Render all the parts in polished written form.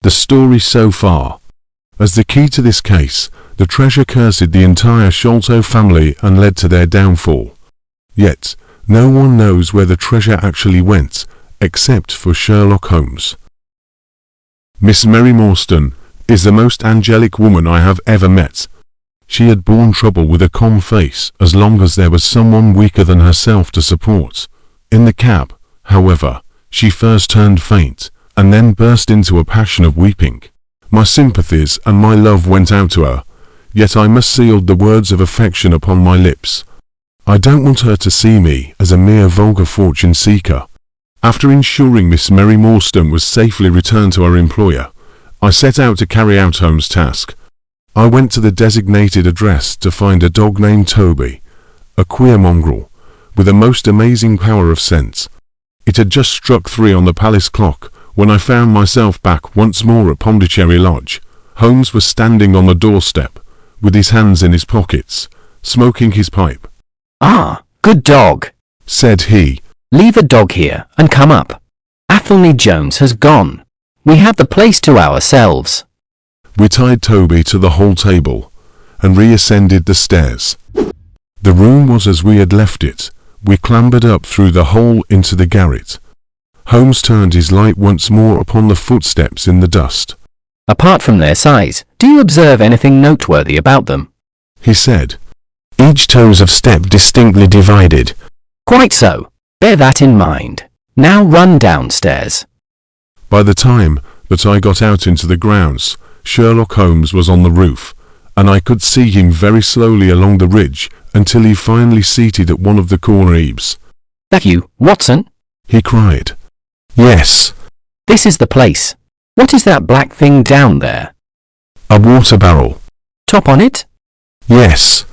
The story so far. As the key to this case, the treasure cursed the entire Sholto family and led to their downfall. Yet, no one knows where the treasure actually went, except for Sherlock Holmes. Miss Mary Morstan is the most angelic woman I have ever met. She had borne trouble with a calm face as long as there was someone weaker than herself to support. In the cab, however, she first turned faint, and then burst into a passion of weeping. My sympathies and my love went out to her, yet I must seal the words of affection upon my lips. I don't want her to see me as a mere vulgar fortune seeker. After ensuring Miss Mary Morstan was safely returned to her employer, I set out to carry out Holmes' task. I went to the designated address to find a dog named Toby, a queer mongrel, with a most amazing power of scent. It had just struck 3 on the palace clock when I found myself back once more at Pondicherry Lodge. Holmes was standing on the doorstep, with his hands in his pockets, smoking his pipe. "Ah, good dog," said he. "Leave the dog here and come up. Athelney Jones has gone. We have the place to ourselves." We tied Toby to the hall table and reascended the stairs. The room was as we had left it. We clambered up through the hole into the garret. Holmes turned his light once more upon the footsteps in the dust. "Apart from their size, do you observe anything noteworthy about them?" he said. Each toes of step distinctly divided. "Quite so. Bear that in mind. Now run downstairs." By the time that I got out into the grounds, Sherlock Holmes was on the roof, and I could see him very slowly along the ridge until he finally seated at one of the corner eaves. "That you, Watson?" he cried. "Yes." "This is the place. What is that black thing down there?" "A water barrel." "Top on it?" "Yes."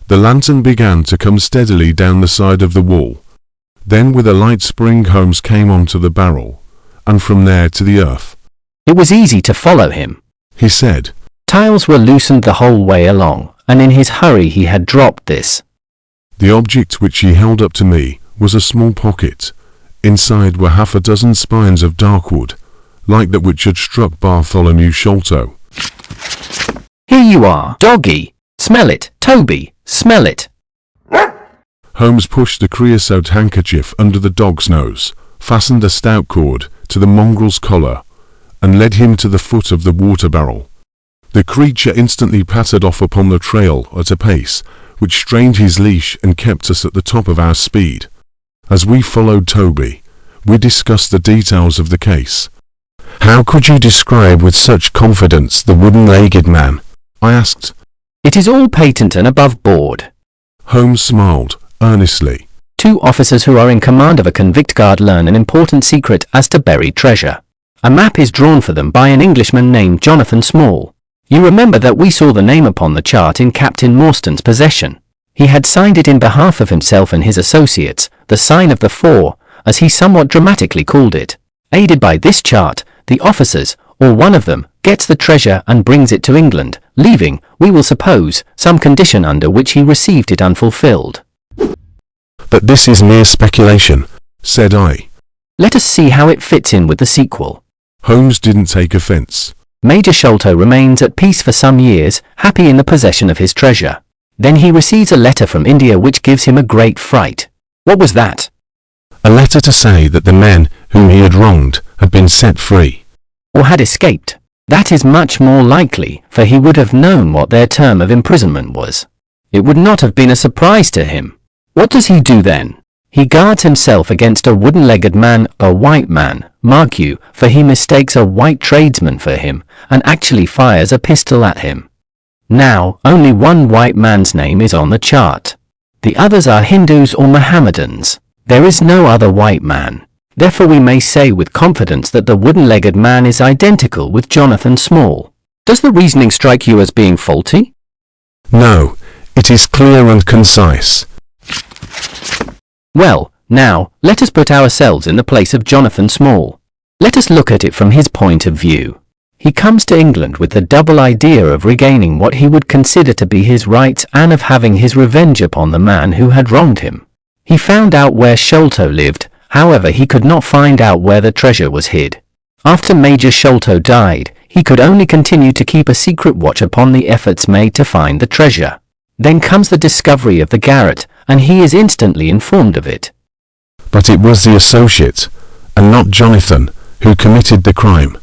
The lantern began to come steadily down the side of the wall. Then with a light spring Holmes came onto the barrel, and from there to the earth. "It was easy to follow him," he said. "Tiles were loosened the whole way along, and in his hurry he had dropped this." The object which he held up to me was a small pocket. Inside were half a dozen spines of dark wood, like that which had struck Bartholomew Sholto. "Here you are, doggy. Smell it, Toby, smell it." Holmes pushed the creosote handkerchief under the dog's nose, fastened a stout cord to the mongrel's collar, and led him to the foot of the water barrel. The creature instantly pattered off upon the trail at a pace which strained his leash and kept us at the top of our speed. As we followed Toby, we discussed the details of the case. "How could you describe with such confidence the wooden-legged man?" I asked. "It is all patent and above board." Holmes smiled earnestly. 2 officers who are in command of a convict guard learn an important secret as to buried treasure. A map is drawn for them by an Englishman named Jonathan Small. You remember that we saw the name upon the chart in Captain Morstan's possession. He had signed it in behalf of himself and his associates, the sign of the 4, as he somewhat dramatically called it. Aided by this chart, the officers, or one of them, gets the treasure and brings it to England, leaving, we will suppose, some condition under which he received it unfulfilled. "But this is mere speculation," said I. "Let us see how it fits in with the sequel." Holmes didn't take offence. Major Sholto remains at peace for some years, happy in the possession of his treasure. Then he receives a letter from India which gives him a great fright. What was that? A letter to say that the men whom he had wronged had been set free. Or had escaped. That is much more likely, for he would have known what their term of imprisonment was. It would not have been a surprise to him. What does he do then? He guards himself against a wooden-legged man, a white man, mark you, for he mistakes a white tradesman for him, and actually fires a pistol at him. Now, only one white man's name is on the chart. The others are Hindus or Mohammedans. There is no other white man. Therefore we may say with confidence that the wooden-legged man is identical with Jonathan Small. Does the reasoning strike you as being faulty? No, it is clear and concise. Well, now, let us put ourselves in the place of Jonathan Small. Let us look at it from his point of view. He comes to England with the double idea of regaining what he would consider to be his rights and of having his revenge upon the man who had wronged him. He found out where Sholto lived, however he could not find out where the treasure was hid. After Major Sholto died, he could only continue to keep a secret watch upon the efforts made to find the treasure. Then comes the discovery of the garret, and he is instantly informed of it. But it was the associate, and not Jonathan, who committed the crime.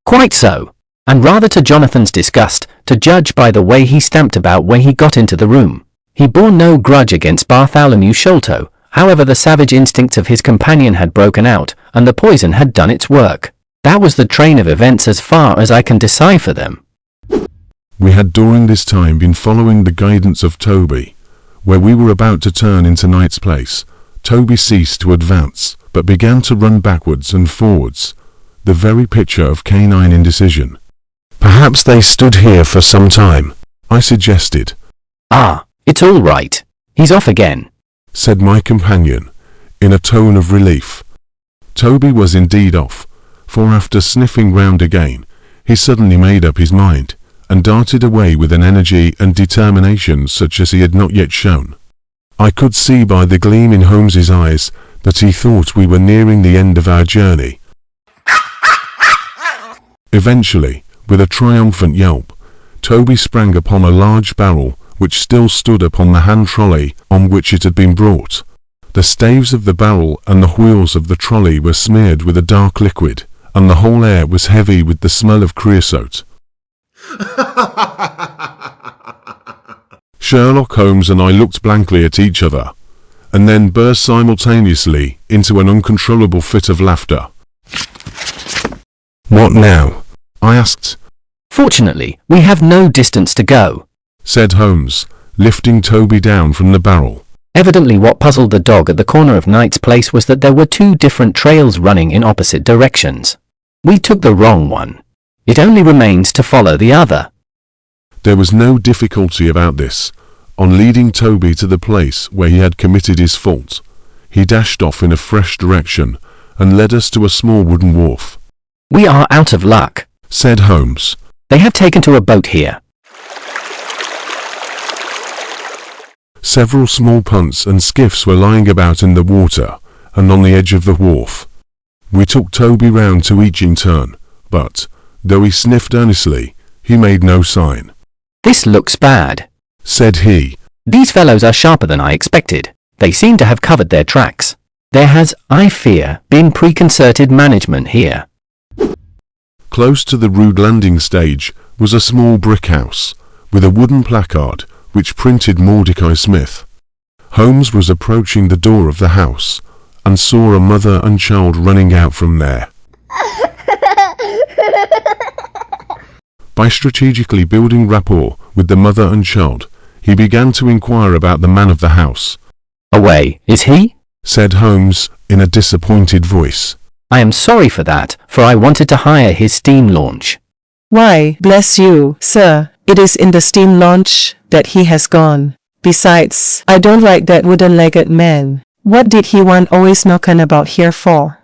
Quite so. And rather to Jonathan's disgust, to judge by the way he stamped about when he got into the room. He bore no grudge against Bartholomew Sholto, however the savage instincts of his companion had broken out, and the poison had done its work. That was the train of events as far as I can decipher them. We had during this time been following the guidance of Toby. Where we were about to turn into Knight's Place, Toby ceased to advance, but began to run backwards and forwards, the very picture of canine indecision. Perhaps they stood here for some time, I suggested. Ah, it's all right. He's off again, said my companion, in a tone of relief. Toby was indeed off, for after sniffing round again, he suddenly made up his mind, and darted away with an energy and determination such as he had not yet shown. I could see by the gleam in Holmes's eyes that he thought we were nearing the end of our journey. Eventually, with a triumphant yelp, Toby sprang upon a large barrel which still stood upon the hand trolley on which it had been brought. The staves of the barrel and the wheels of the trolley were smeared with a dark liquid, and the whole air was heavy with the smell of creosote. Sherlock Holmes and I looked blankly at each other, and then burst simultaneously into an uncontrollable fit of laughter. "What now?" I asked. "Fortunately, we have no distance to go," said Holmes, lifting Toby down from the barrel. Evidently what puzzled the dog at the corner of Knight's Place was that there were two different trails running in opposite directions. We took the wrong one. It only remains to follow the other. There was no difficulty about this. On leading Toby to the place where he had committed his fault, he dashed off in a fresh direction and led us to a small wooden wharf. "We are out of luck," said Holmes. "They have taken to a boat here." Several small punts and skiffs were lying about in the water and on the edge of the wharf. We took Toby round to each in turn, but, though he sniffed earnestly, he made no sign. "This looks bad," said he. "These fellows are sharper than I expected. They seem to have covered their tracks. There has, I fear, been preconcerted management here." Close to the rude landing stage was a small brick house, with a wooden placard which printed Mordecai Smith. Holmes was approaching the door of the house, and saw a mother and child running out from there. By strategically building rapport with the mother and child, he began to inquire about the man of the house. "Away, is he?" said Holmes in a disappointed voice. "I am sorry for that, for I wanted to hire his steam launch." "Why, bless you, sir, it is in the steam launch that he has gone. Besides, I don't like that wooden-legged man. What did he want always knocking about here for?"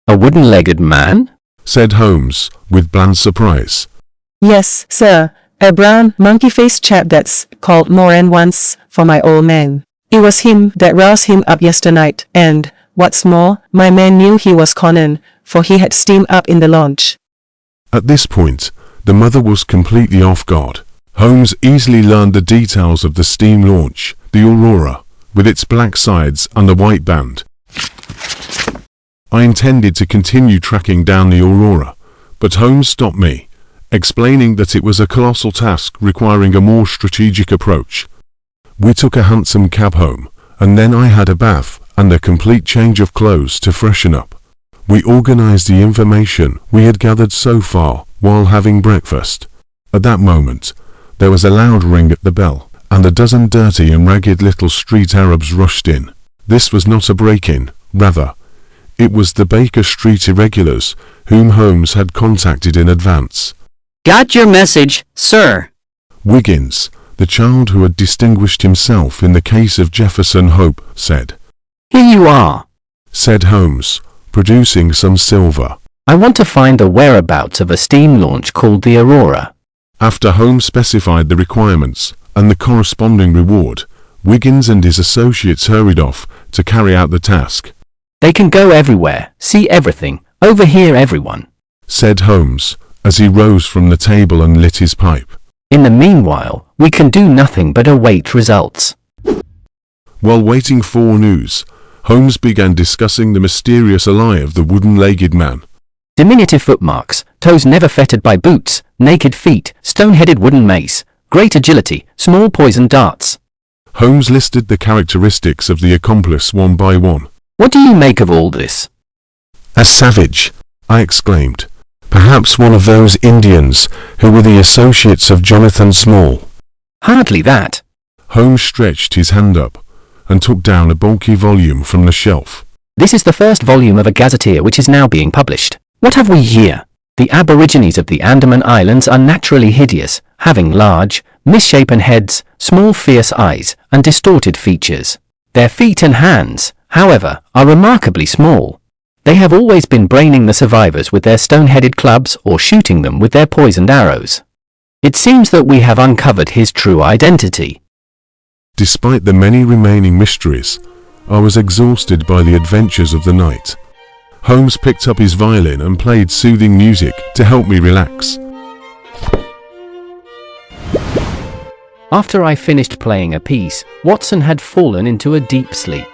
"A wooden-legged man?" said Holmes, with bland surprise. "Yes, sir, a brown, monkey-faced chap that's called Moran once for my old man. It was him that roused him up yesternight, and, what's more, my man knew he was conning, for he had steam up in the launch." At this point, the mother was completely off guard. Holmes easily learned the details of the steam launch, the Aurora, with its black sides and the white band. I intended to continue tracking down the Aurora, but Holmes stopped me, explaining that it was a colossal task requiring a more strategic approach. We took a hansom cab home, and then I had a bath and a complete change of clothes to freshen up. We organized the information we had gathered so far while having breakfast. At that moment, there was a loud ring at the bell, and a dozen dirty and ragged little street Arabs rushed in. This was not a break-in, rather, it was the Baker Street irregulars whom Holmes had contacted in advance. "Got your message, sir." Wiggins, the child who had distinguished himself in the case of Jefferson Hope, said. "Here you are," said Holmes, producing some silver. "I want to find the whereabouts of a steam launch called the Aurora." After Holmes specified the requirements and the corresponding reward, Wiggins and his associates hurried off to carry out the task. "They can go everywhere, see everything, overhear everyone," said Holmes, as he rose from the table and lit his pipe. In the meanwhile, we can do nothing but await results. While waiting for news, Holmes began discussing the mysterious ally of the wooden-legged man. Diminutive footmarks, toes never fettered by boots, naked feet, stone-headed wooden mace, great agility, small poison darts. Holmes listed the characteristics of the accomplice one by one. What do you make of all this? "A savage," I exclaimed. "Perhaps one of those Indians who were the associates of Jonathan Small." Hardly that. Holmes stretched his hand up and took down a bulky volume from the shelf. This is the first volume of a gazetteer which is now being published. What have we here? The Aborigines of the Andaman Islands are naturally hideous, having large, misshapen heads, small fierce eyes, and distorted features. Their feet and hands, however, are remarkably small. They have always been braining the survivors with their stone-headed clubs or shooting them with their poisoned arrows. It seems that we have uncovered his true identity. Despite the many remaining mysteries, I was exhausted by the adventures of the night. Holmes picked up his violin and played soothing music to help me relax. After I finished playing a piece, Watson had fallen into a deep sleep.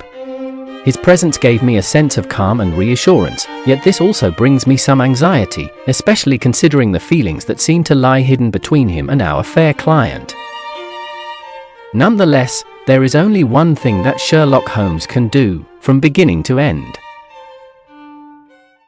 His presence gave me a sense of calm and reassurance, yet this also brings me some anxiety, especially considering the feelings that seem to lie hidden between him and our fair client. Nonetheless, there is only one thing that Sherlock Holmes can do, from beginning to end.